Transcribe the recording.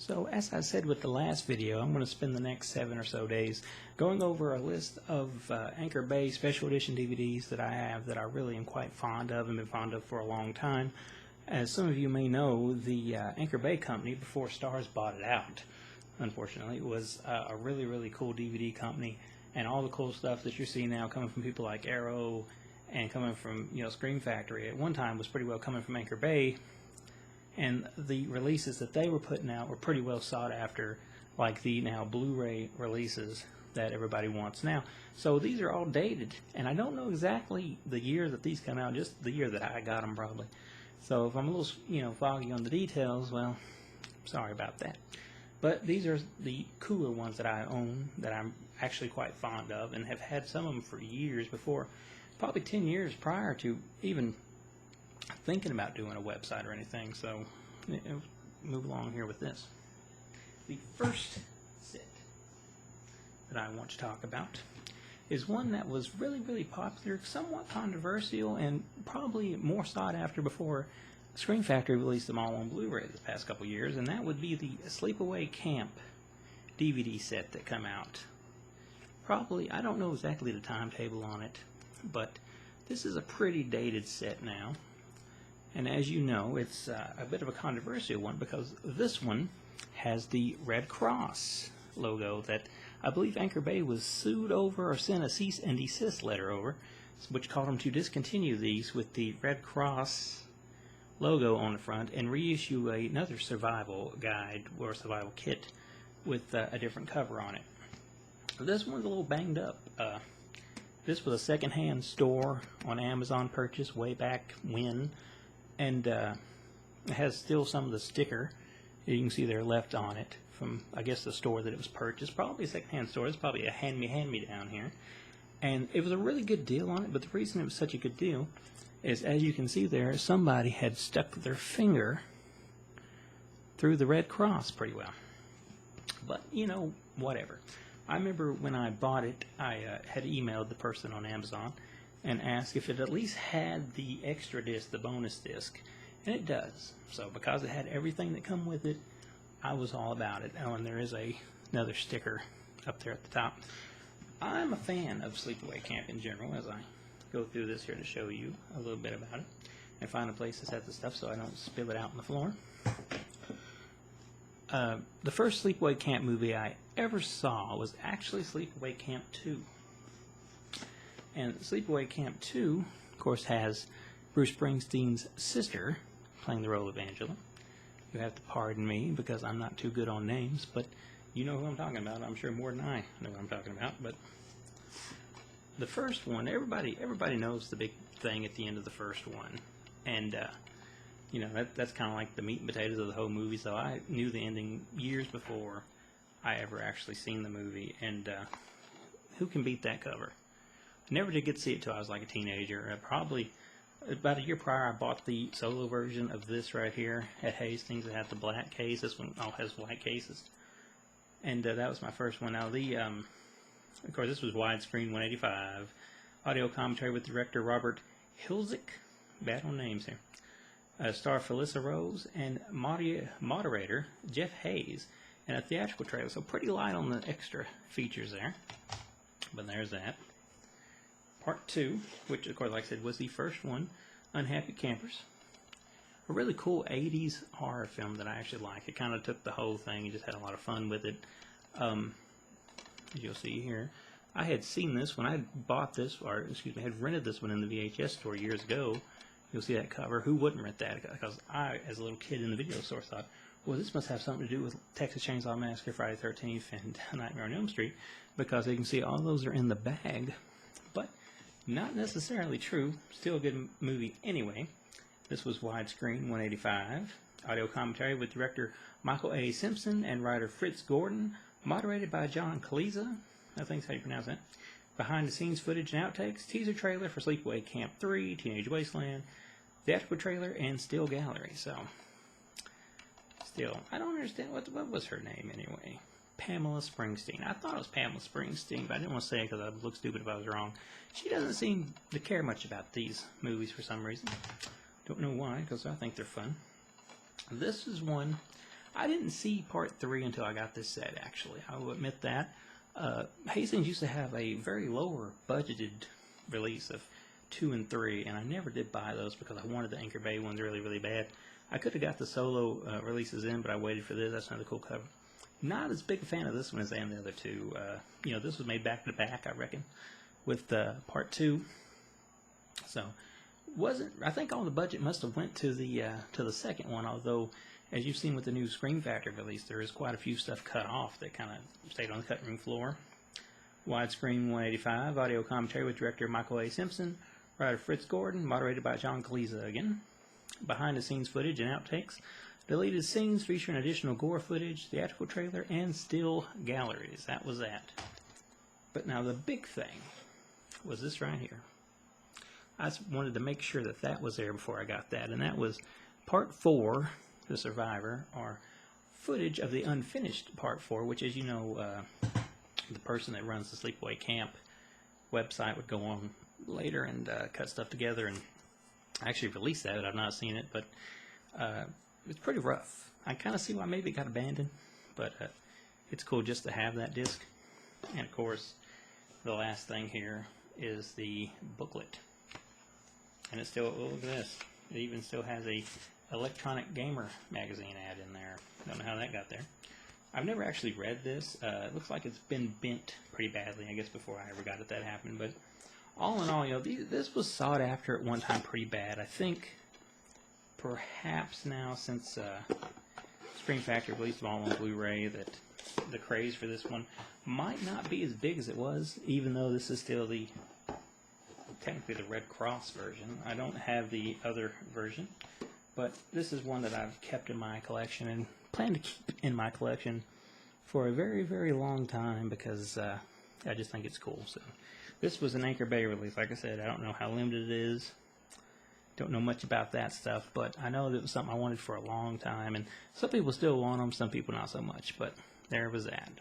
So as I said with the last video, I'm going to spend the next 7 or so days going over a list of Anchor Bay Special Edition DVDs that I have that I really am quite fond of and been fond of for a long time. As some of you may know, the Anchor Bay company, before Starz bought it out, unfortunately, was a really cool DVD company, and all the cool stuff that you're seeing now coming from people like Arrow and coming from Scream Factory at one time was pretty well coming from Anchor Bay. And the releases that they were putting out were pretty well sought after, like the now Blu-ray releases that everybody wants now. So these are all dated, and I don't know exactly the year that these come out, just the year that I got them probably. So if I'm a little, foggy on the details, well, sorry about that. But these are the cooler ones that I own, that I'm actually quite fond of, and have had some of them for years before, probably 10 years prior to even thinking about doing a website or anything. So move along here with this. The first set that I want to talk about is one that was really popular, somewhat controversial, and probably more sought after before Scream Factory released them all on Blu-ray the past couple years, and that would be the Sleepaway Camp DVD set that come out. Probably, I don't know exactly the timetable on it, but this is a pretty dated set now. And as you know, it's a bit of a controversial one because this one has the Red Cross logo that I believe Anchor Bay was sued over or sent a cease and desist letter over, which called them to discontinue these with the Red Cross logo on the front and reissue another survival guide or survival kit with a different cover on it. This one's a little banged up. This was a secondhand store on Amazon purchase way back when. And it has still some of the sticker you can see there left on it from, I guess, the store that it was purchased. Probably a secondhand store. It's probably a hand-me-down here. And it was a really good deal on it, but the reason it was such a good deal is, as you can see there, somebody had stuck their finger through the Red Cross pretty well. But, whatever. I remember when I bought it, I had emailed the person on Amazon and asked if it at least had the extra disc, the bonus disc, and it does. So because it had everything that come with it, I was all about it. Oh, and there is another sticker up there at the top. I'm a fan of Sleepaway Camp in general, as I go through this here to show you a little bit about it and find a place that has the stuff so I don't spill it out on the floor. The first Sleepaway Camp movie I ever saw was actually Sleepaway Camp 2. And Sleepaway Camp 2, of course, has Bruce Springsteen's sister playing the role of Angela. You have to pardon me because I'm not too good on names, but you know who I'm talking about. I'm sure more than I know what I'm talking about. But the first one, everybody knows the big thing at the end of the first one. And, that's kind of like the meat and potatoes of the whole movie. So I knew the ending years before I ever actually seen the movie. And who can beat that cover? Never did get to see it till I was like a teenager. Probably about a year prior, I bought the solo version of this right here at Hastings. It had the black case. This one all has white cases. And that was my first one. Now, of course, this was widescreen 185. Audio commentary with director Robert Hiltzik. Bad on names here. Star Felissa Rose and moderator Jeff Hayes. And a theatrical trailer. So pretty light on the extra features there. But there's that. Part 2, which of course, like I said, was the first one, Unhappy Campers. A really cool 80s horror film that I actually like. It kind of took the whole thing and just had a lot of fun with it. As you'll see here, I had seen this when I bought this, or excuse me, had rented this one in the VHS store years ago. You'll see that cover. Who wouldn't rent that? Because I, as a little kid in the video store, thought, well, this must have something to do with Texas Chainsaw Massacre, Friday the 13th, and Nightmare on Elm Street, because you can see all those are in the bag. But not necessarily true. Still a good movie anyway. This was widescreen 185. Audio commentary with director Michael A. Simpson and writer Fritz Gordon. Moderated by John Cleese. I think that's how you pronounce that. Behind the scenes footage and outtakes. Teaser trailer for Sleepaway Camp 3, Teenage Wasteland. Theatrical trailer and still gallery. So, still, I don't understand what was her name anyway. Pamela Springsteen. I thought it was Pamela Springsteen, but I didn't want to say it because I would look stupid if I was wrong. She doesn't seem to care much about these movies for some reason. Don't know why, because I think they're fun. This is one I didn't see part 3 until I got this set, actually. I will admit that. Hastings used to have a very lower budgeted release of 2 and 3, and I never did buy those because I wanted the Anchor Bay ones really, really bad. I could have got the solo releases in, but I waited for this. That's another cool cover. Not as big a fan of this one as I am the other two. This was made back to back, I reckon, with part 2. So, I think all the budget must have went to the second one, although, as you've seen with the new Scream Factory release, there is quite a few stuff cut off that kind of stayed on the cutting room floor. Widescreen 185, audio commentary with director Michael A. Simpson, writer Fritz Gordon, moderated by John Cleese again. Behind-the-scenes footage and outtakes, deleted scenes featuring additional gore footage, theatrical trailer, and still galleries. That was that. But now the big thing was this right here. I just wanted to make sure that that was there before I got that, and that was Part 4, The Survivor, or footage of the unfinished Part 4, which, as you know, the person that runs the Sleepaway Camp website would go on later and cut stuff together and actually release that. I've not seen it, but it's pretty rough. I kind of see why maybe it got abandoned, but it's cool just to have that disc. And of course, the last thing here is the booklet. And it's still, look at this. It even still has a Electronic Gamer magazine ad in there. Don't know how that got there. I've never actually read this. It looks like it's been bent pretty badly, I guess, before I ever got it that happened. But all in all, this was sought after at one time pretty bad. I think perhaps now, since Scream Factory released them all on Blu-ray, that the craze for this one might not be as big as it was, even though this is still technically the Red Cross version. I don't have the other version, but this is one that I've kept in my collection and plan to keep in my collection for a very, very long time because I just think it's cool. So this was an Anchor Bay release. Like I said, I don't know how limited it is. Don't know much about that stuff, but I know that it was something I wanted for a long time, and some people still want them, some people not so much, but there was that.